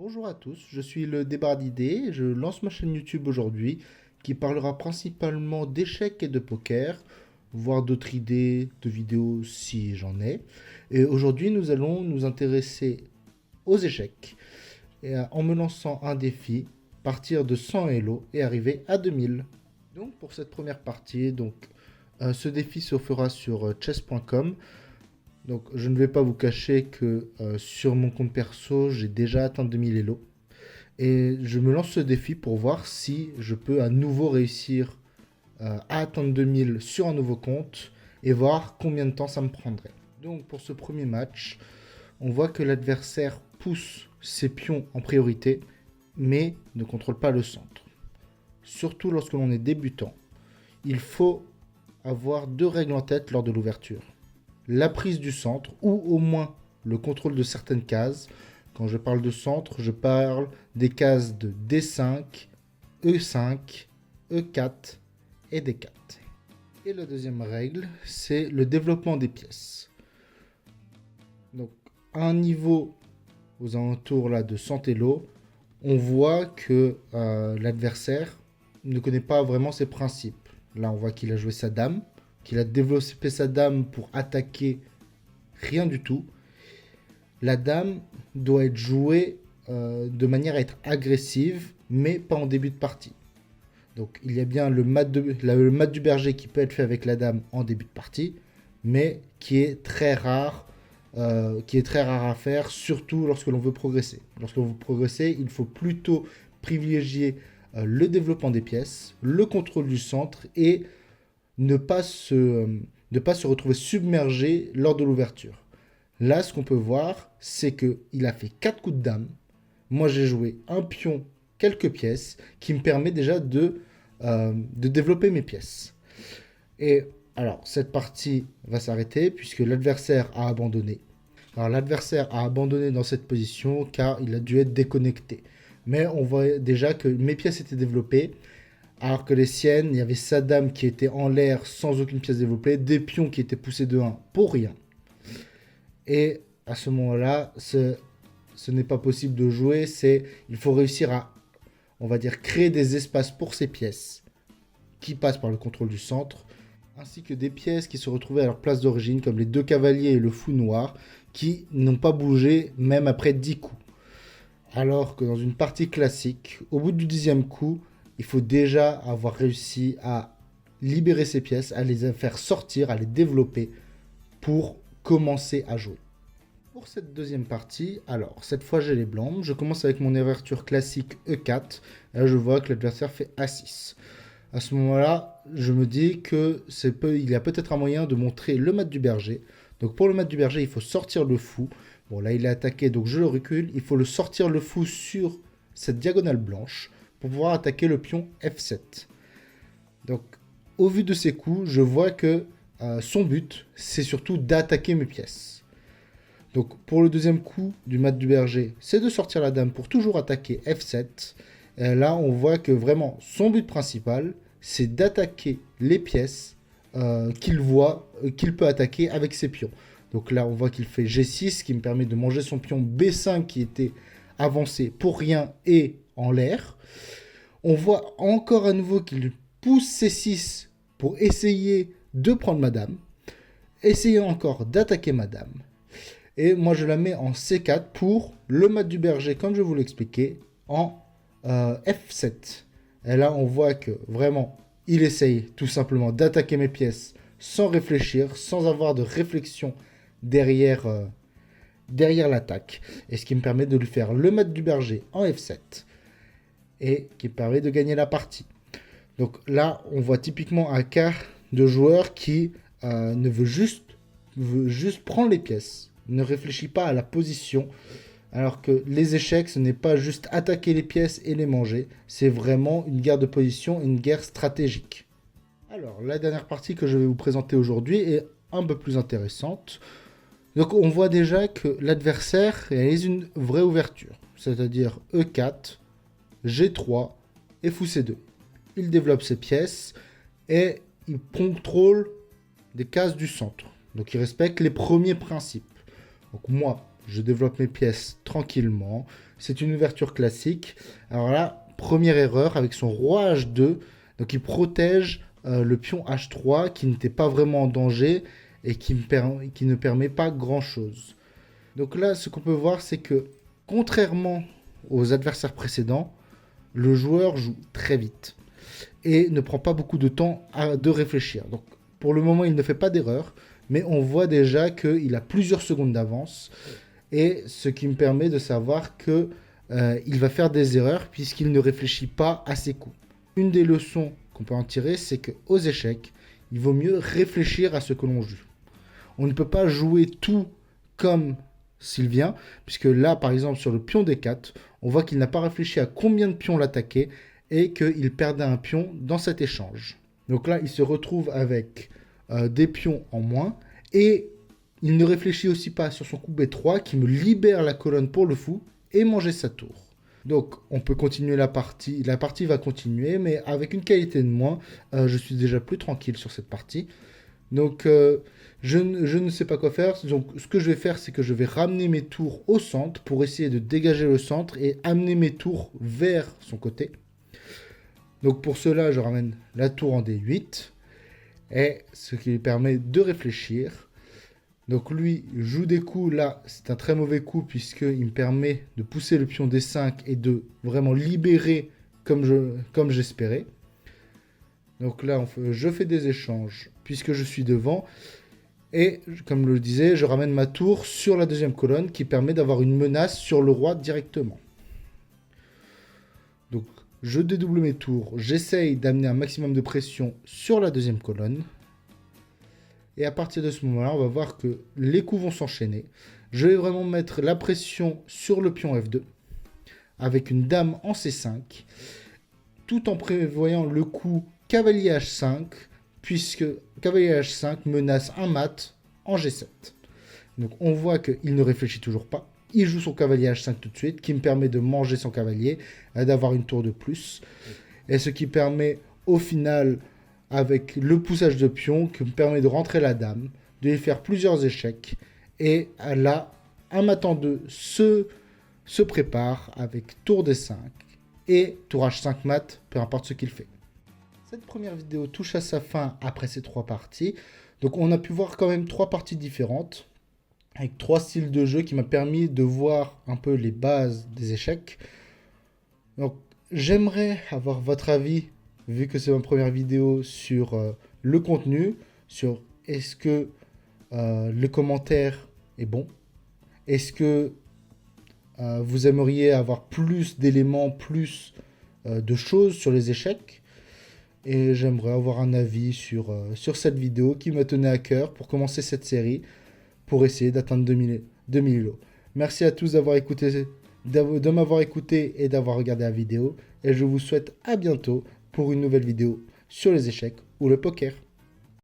Bonjour à tous, je suis le Débat d'idées, je lance ma chaîne YouTube aujourd'hui qui parlera principalement d'échecs et de poker, voire d'autres idées de vidéos si j'en ai. Et aujourd'hui nous allons nous intéresser aux échecs en me lançant un défi, partir de 100 Elo et arriver à 2000. Donc pour cette première partie, ce défi se fera sur chess.com. Donc, je ne vais pas vous cacher que sur mon compte perso, j'ai déjà atteint 2000 Elo. Et je me lance ce défi pour voir si je peux à nouveau réussir à atteindre 2000 sur un nouveau compte et voir combien de temps ça me prendrait. Donc, pour ce premier match, on voit que l'adversaire pousse ses pions en priorité, mais ne contrôle pas le centre. Surtout lorsque l'on est débutant, il faut avoir deux règles en tête lors de l'ouverture. La prise du centre, ou au moins le contrôle de certaines cases. Quand je parle de centre, je parle des cases de D5, E5, E4 et D4. Et la deuxième règle, c'est le développement des pièces. Donc, à un niveau aux alentours là, de 100 Elo, on voit que l'adversaire ne connaît pas vraiment ses principes. Là, on voit qu'il a joué sa dame, qu'il a développé sa dame pour attaquer rien du tout. La dame doit être jouée de manière à être agressive, mais pas en début de partie. Donc il y a bien le mat du berger qui peut être fait avec la dame en début de partie, mais qui est très rare, à faire, surtout lorsque l'on veut progresser. Lorsque l'on veut progresser, il faut plutôt privilégier le développement des pièces, le contrôle du centre et ne pas se retrouver submergé lors de l'ouverture. Là, ce qu'on peut voir, c'est qu'il a fait 4 coups de dame. Moi, j'ai joué un pion, quelques pièces, qui me permet déjà de développer mes pièces. Et alors, cette partie va s'arrêter puisque l'adversaire a abandonné. Alors, l'adversaire a abandonné dans cette position car il a dû être déconnecté. Mais on voit déjà que mes pièces étaient développées. Alors que les siennes, il y avait sa dame qui était en l'air sans aucune pièce développée, des pions qui étaient poussés de 1 pour rien. Et à ce moment-là, ce n'est pas possible de jouer, il faut réussir à, on va dire, créer des espaces pour ces pièces qui passent par le contrôle du centre, ainsi que des pièces qui se retrouvaient à leur place d'origine, comme les deux cavaliers et le fou noir, qui n'ont pas bougé même après 10 coups. Alors que dans une partie classique, au bout du 10e coup, il faut déjà avoir réussi à libérer ces pièces, à les faire sortir, à les développer pour commencer à jouer. Pour cette deuxième partie, alors cette fois j'ai les blancs, je commence avec mon ouverture classique E4, et là je vois que l'adversaire fait A6. À ce moment-là, je me dis il y a peut-être un moyen de montrer le mat du berger. Donc pour le mat du berger, il faut sortir le fou. Bon là il est attaqué, donc je le recule, il faut le sortir le fou sur cette diagonale blanche pour pouvoir attaquer le pion F7. Donc, au vu de ces coups, je vois que son but, c'est surtout d'attaquer mes pièces. Donc, pour le deuxième coup du mat du berger, c'est de sortir la dame pour toujours attaquer F7. Et là, on voit que vraiment, son but principal, c'est d'attaquer les pièces qu'il peut attaquer avec ses pions. Donc là, on voit qu'il fait G6, qui me permet de manger son pion B5 qui était avancé pour rien et en l'air. On voit encore à nouveau qu'il pousse C6 pour essayer de prendre madame. Essayer encore d'attaquer madame. Et moi je la mets en C4 pour le mat du berger, comme je vous l'expliquais, en F7. Et là on voit que vraiment il essaye tout simplement d'attaquer mes pièces sans réfléchir, sans avoir de réflexion derrière l'attaque. Et ce qui me permet de lui faire le mat du berger en F7. Et qui permet de gagner la partie. Donc là, on voit typiquement un cas de joueur qui veut juste prendre les pièces, ne réfléchit pas à la position, alors que les échecs, ce n'est pas juste attaquer les pièces et les manger, c'est vraiment une guerre de position, une guerre stratégique. Alors, la dernière partie que je vais vous présenter aujourd'hui est un peu plus intéressante. Donc on voit déjà que l'adversaire réalise une vraie ouverture, c'est-à-dire E4, G3 et fou C2. Il développe ses pièces et il contrôle des cases du centre. Donc il respecte les premiers principes. Donc moi, je développe mes pièces tranquillement. C'est une ouverture classique. Alors là, première erreur avec son roi H2. Donc il protège le pion H3 qui n'était pas vraiment en danger et qui ne permet pas grand-chose. Donc là, ce qu'on peut voir, c'est que contrairement aux adversaires précédents, le joueur joue très vite et ne prend pas beaucoup de temps de réfléchir. Donc pour le moment, il ne fait pas d'erreur, mais on voit déjà qu'il a plusieurs secondes d'avance, et ce qui me permet de savoir que il va faire des erreurs puisqu'il ne réfléchit pas à ses coups. Une des leçons qu'on peut en tirer, c'est qu'aux échecs, il vaut mieux réfléchir à ce que l'on joue. On ne peut pas jouer tout comme s'il vient, puisque là, par exemple, sur le pion D4, on voit qu'il n'a pas réfléchi à combien de pions l'attaquer et qu'il perdait un pion dans cet échange. Donc là, il se retrouve avec des pions en moins, et il ne réfléchit aussi pas sur son coup B3 qui me libère la colonne pour le fou et manger sa tour. Donc on peut continuer la partie va continuer, mais avec une qualité de moins, je suis déjà plus tranquille sur cette partie. Donc je ne sais pas quoi faire, donc ce que je vais faire, c'est que je vais ramener mes tours au centre pour essayer de dégager le centre et amener mes tours vers son côté. Donc pour cela, je ramène la tour en D8, et ce qui lui permet de réfléchir. Donc lui joue des coups, là c'est un très mauvais coup puisqu'il me permet de pousser le pion D5 et de vraiment libérer comme j'espérais. Donc là je fais des échanges puisque je suis devant, et comme je le disais, je ramène ma tour sur la deuxième colonne qui permet d'avoir une menace sur le roi directement. Donc je dédouble mes tours, j'essaye d'amener un maximum de pression sur la deuxième colonne. Et à partir de ce moment-là, on va voir que les coups vont s'enchaîner. Je vais vraiment mettre la pression sur le pion F2 avec une dame en C5, tout en prévoyant le coup cavalier H5, puisque cavalier H5 menace un mat en G7. Donc on voit qu'il ne réfléchit toujours pas. Il joue son cavalier H5 tout de suite, qui me permet de manger son cavalier et d'avoir une tour de plus. Et ce qui permet au final, avec le poussage de pion, qui me permet de rentrer la dame, de lui faire plusieurs échecs. Et là, un mat en 2 se prépare avec tour D5 et tour H5 mat, peu importe ce qu'il fait. Cette première vidéo touche à sa fin après ces 3 parties. Donc on a pu voir quand même 3 parties différentes, avec 3 styles de jeu qui m'a permis de voir un peu les bases des échecs. Donc j'aimerais avoir votre avis, vu que c'est ma première vidéo, sur le contenu, sur est-ce que le commentaire est bon, est-ce que vous aimeriez avoir plus d'éléments, plus de choses sur les échecs, et j'aimerais avoir un avis sur cette vidéo qui me tenait à cœur pour commencer cette série, pour essayer d'atteindre 2000 lots. Merci à tous d'avoir écouté, de m'avoir écouté et d'avoir regardé la vidéo, et je vous souhaite à bientôt pour une nouvelle vidéo sur les échecs ou le poker.